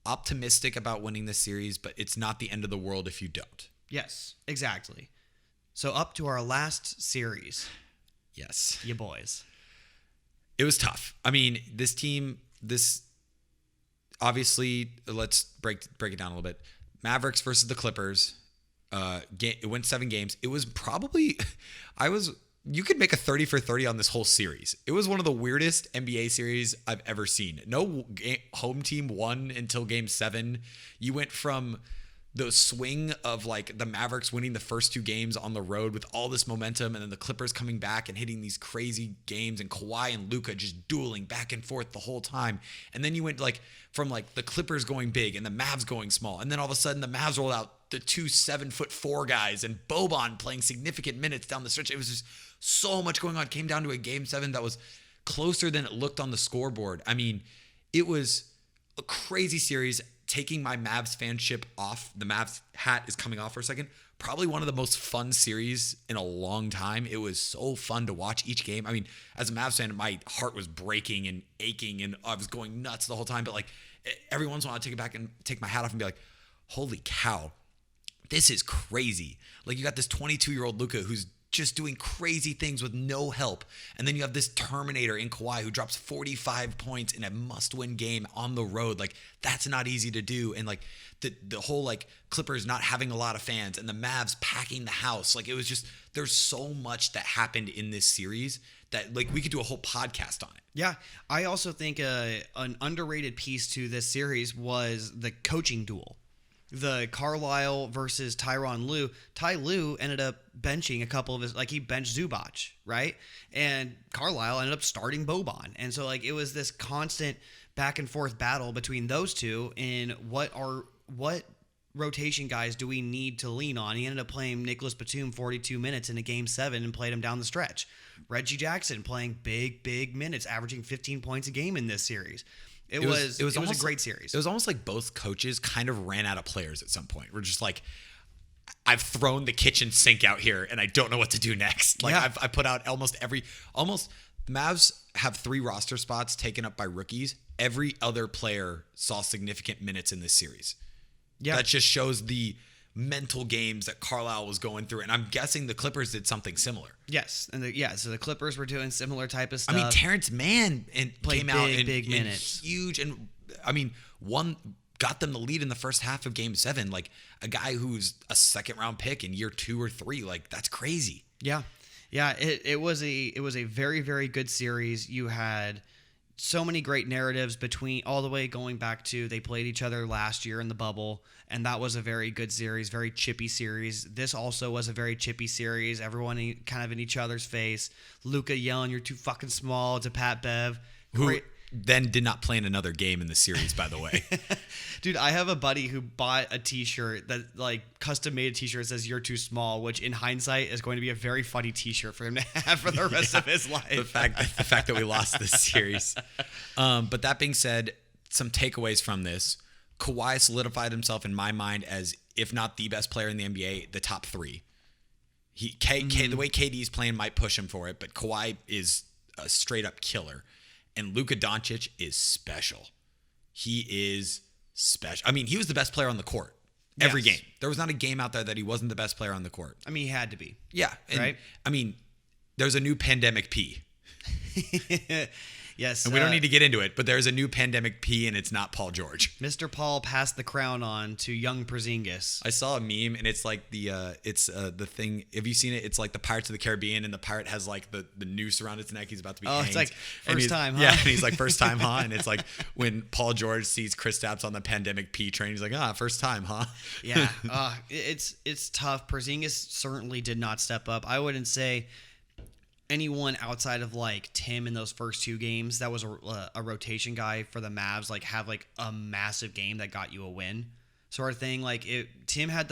optimistic about winning this series, but it's not the end of the world if you don't. Yes, exactly. So up to our last series. Yes. You boys. It was tough. I mean, this obviously, let's break it down a little bit. Mavericks versus the Clippers. It went 7 games. It was probably, you could make a 30 for 30 on this whole series. It was one of the weirdest NBA series I've ever seen. No home team won until game 7. You went from the swing of like the Mavericks winning the first 2 games on the road with all this momentum, and then the Clippers coming back and hitting these crazy games, and Kawhi and Luka just dueling back and forth the whole time. And then you went from the Clippers going big and the Mavs going small, and then all of a sudden the Mavs rolled out the 2 7'4" guys and Boban playing significant minutes down the stretch. It was just so much going on. It came down to a game 7 that was closer than it looked on the scoreboard. I mean, it was a crazy series. Taking my Mavs fanship off, the Mavs hat is coming off for a second. Probably one of the most fun series in a long time. It was so fun to watch each game. I mean, as a Mavs fan, my heart was breaking and aching, and I was going nuts the whole time. But every once in a while, I'd take it back and take my hat off and be like, holy cow, this is crazy. You got this 22-year-old Luka who's just doing crazy things with no help. And then you have this Terminator in Kawhi who drops 45 points in a must-win game on the road. That's not easy to do. And the whole Clippers not having a lot of fans and the Mavs packing the house. It was just, there's so much that happened in this series that we could do a whole podcast on it. Yeah. I also think an underrated piece to this series was the coaching duel. The Carlisle versus Tyronn Lue. Ty Lue ended up benching a couple of his, he benched Zubac, right? And Carlisle ended up starting Boban. And so it was this constant back and forth battle between those two in what rotation guys do we need to lean on. He ended up playing Nicholas Batum 42 minutes in a game 7 and played him down the stretch. Reggie Jackson playing big minutes, averaging 15 points a game in this series. It was a great series. It was almost like both coaches kind of ran out of players at some point. We're just I've thrown the kitchen sink out here and I don't know what to do next. I put out almost the Mavs have 3 roster spots taken up by rookies. Every other player saw significant minutes in this series. Yeah. That just shows the mental games that Carlisle was going through, and I'm guessing the Clippers did something similar. Yes, so the Clippers were doing similar type of stuff. I mean, Terrence Mann came out in big minutes, huge, and I mean, got them the lead in the first half of Game 7. A guy who's a second round pick in year 2 or 3, that's crazy. Yeah. It was a very, very good series. You had so many great narratives between all the way going back to they played each other last year in the bubble, and that was a very good series, very chippy series. This also was a very chippy series. Everyone kind of in each other's face. Luka yelling, "You're too fucking small," to Pat Bev. Who then did not play in another game in the series, by the way. Dude, I have a buddy who bought a t-shirt that custom made a t-shirt that says "You're too small," which in hindsight is going to be a very funny t-shirt for him to have for the rest of his life. The fact that we lost this series. But that being said, some takeaways from this. Kawhi solidified himself in my mind as, if not the best player in the NBA, the top 3. The way KD's playing might push him for it, but Kawhi is a straight up killer. And Luka Doncic is special. He is special. I mean, he was the best player on the court every game. There was not a game out there that he wasn't the best player on the court. I mean, he had to be. Yeah. Right? I mean, there's a new pandemic P. Yes. And we don't need to get into it, but there's a new pandemic P, and it's not Paul George. Mr. Paul passed the crown on to young Porzingis. I saw a meme, and it's the thing. Have you seen it? It's like the Pirates of the Caribbean, and the pirate has the noose around its neck. He's about to be hanged. It's first time, huh? Yeah, and he's first time, huh? And it's when Paul George sees Kristaps on the pandemic P train, he's first time, huh? Yeah. It's tough. Porzingis certainly did not step up. I wouldn't say anyone outside of Tim in those first 2 games that was a rotation guy for the Mavs have a massive game that got you a win sort of thing. Tim had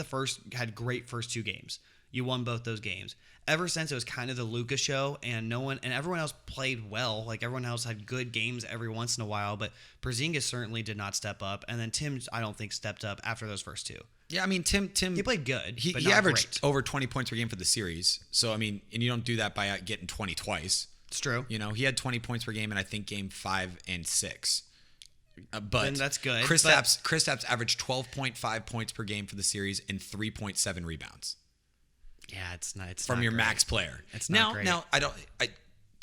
great first 2 games. You won both those games. Ever since, it was kind of the Luka show, and everyone else played well. Like, everyone else had good games every once in a while, but Porzingis certainly did not step up. And then Tim, I don't think, stepped up after those first two. Yeah, I mean, Tim he played good. He but not averaged great. over 20 points per game for the series. So, I mean, and you don't do that by getting 20 twice. It's true. You know, he had 20 points per game in, I think, game 5 and 6. But Then that's good. Kristaps averaged 12.5 points per game for the series and 3.7 rebounds. Yeah, it's not. It's from not your great. max player. It's not great. Now,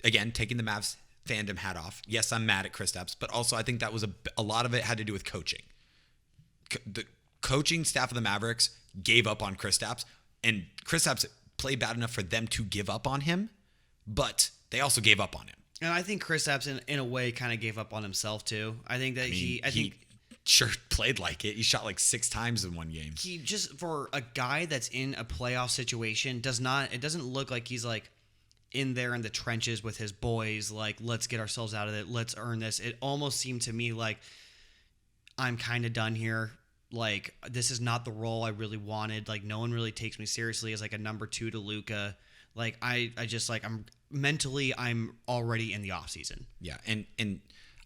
again, taking the Mavs fandom hat off. Yes, I'm mad at Kristaps, but also I think that was a lot of it had to do with coaching. The coaching staff of the Mavericks gave up on Kristaps, and Kristaps played bad enough for them to give up on him, but they also gave up on him. And I think Kristaps, in a way, kind of gave up on himself too. I think that He he sure played like it. He shot like 6 times in one game. he just, for a guy that's in a playoff situation, it doesn't look like he's like in there in the trenches with his boys, like, let's get ourselves out of it, let's earn this. It almost seemed to me like, I'm kind of done here. Like, this is not the role I really wanted. Like, no one really takes me seriously as like a number 2 to Luka. Like, I just, like, I'm already in the off season. Yeah, and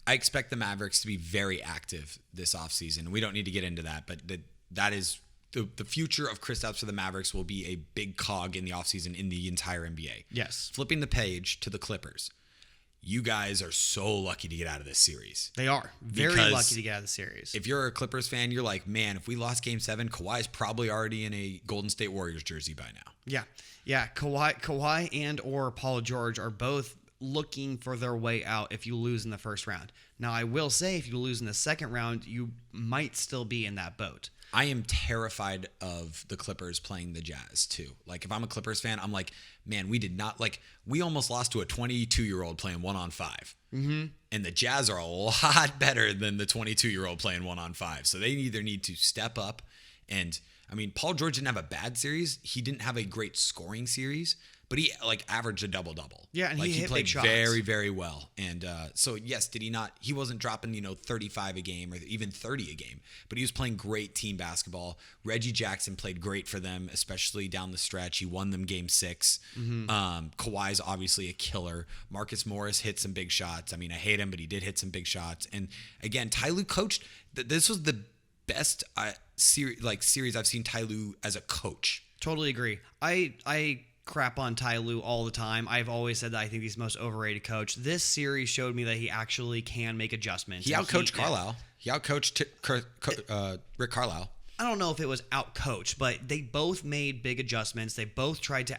I expect the Mavericks to be very active this offseason. We don't need to get into that, but that is the future of Kristaps for the Mavericks will be a big cog in the offseason in the entire NBA. Yes. Flipping the page to the Clippers. You guys are so lucky to get out of this series. They are very Because lucky to get out of the series. If you're a Clippers fan, you're like, man, if we lost Game 7, Kawhi's probably already in a Golden State Warriors jersey by now. Yeah. Kawhi and or Paul George are both looking for their way out if you lose in the first round. Now, I will say, if you lose in the second round, you might still be in that boat. I am terrified of the Clippers playing the Jazz too. Like, if I'm a Clippers fan, I'm like, man, we almost lost to a 22-year-old playing 1-on-5. Mm-hmm. And the Jazz are a lot better than the 22-year-old playing 1-on-5. So they either need to step up. And I mean, Paul George didn't have a bad series. He didn't have a great scoring series, but he averaged a double-double. Yeah, and he hit played big shots. very, very well. And so yes, he wasn't dropping 35 a game or even 30 a game, but he was playing great team basketball. Reggie Jackson played great for them, especially down the stretch. He won them game 6. Mm-hmm. Kawhi's obviously a killer. Marcus Morris hit some big shots. I mean, I hate him, but he did hit some big shots. And again, Ty Lue coached. This was the best series I've seen Ty Lue as a coach. Totally agree. I crap on Ty Lue all the time. I've always said that I think he's the most overrated coach. This series showed me that he actually can make adjustments. He outcoached Carlisle. He outcoached Rick Carlisle. I don't know if it was outcoached, but they both made big adjustments. They both tried to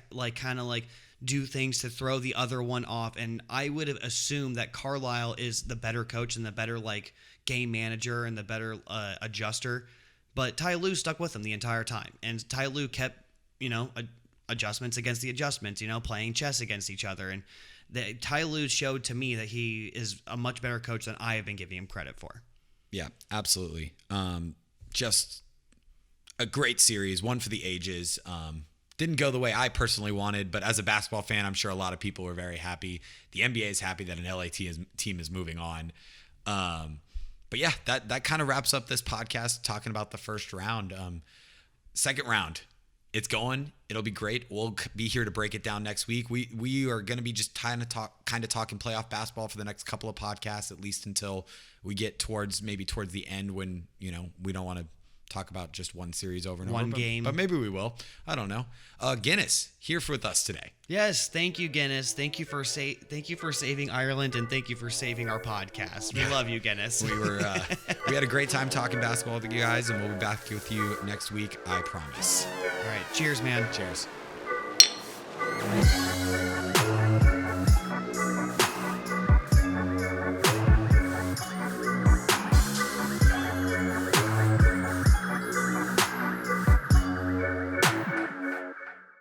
do things to throw the other one off. And I would have assumed that Carlisle is the better coach and the better game manager and the better adjuster. But Ty Lue stuck with him the entire time. And Ty Lue kept, adjustments against the adjustments, playing chess against each other. And Ty Lue showed to me that he is a much better coach than I have been giving him credit for. Yeah, absolutely. Just a great series, one for the ages. Didn't go the way I personally wanted, but as a basketball fan, I'm sure a lot of people were very happy. The NBA is happy that an LA team is moving on. But yeah, that kind of wraps up this podcast talking about the first round. Second round, it's going. It'll be great. We'll be here to break it down next week. We are going to be just kind of talking playoff basketball for the next couple of podcasts, at least until we get towards the end when, we don't want to talk about just one series over and one over. Game. But maybe we will. I don't know. Guinness here with us today. Yes, thank you, Guinness. Thank you for saving Ireland, and thank you for saving our podcast. We love you, Guinness. We had a great time talking basketball with you guys, and we'll be back with you next week, I promise. All right, cheers, man. Cheers.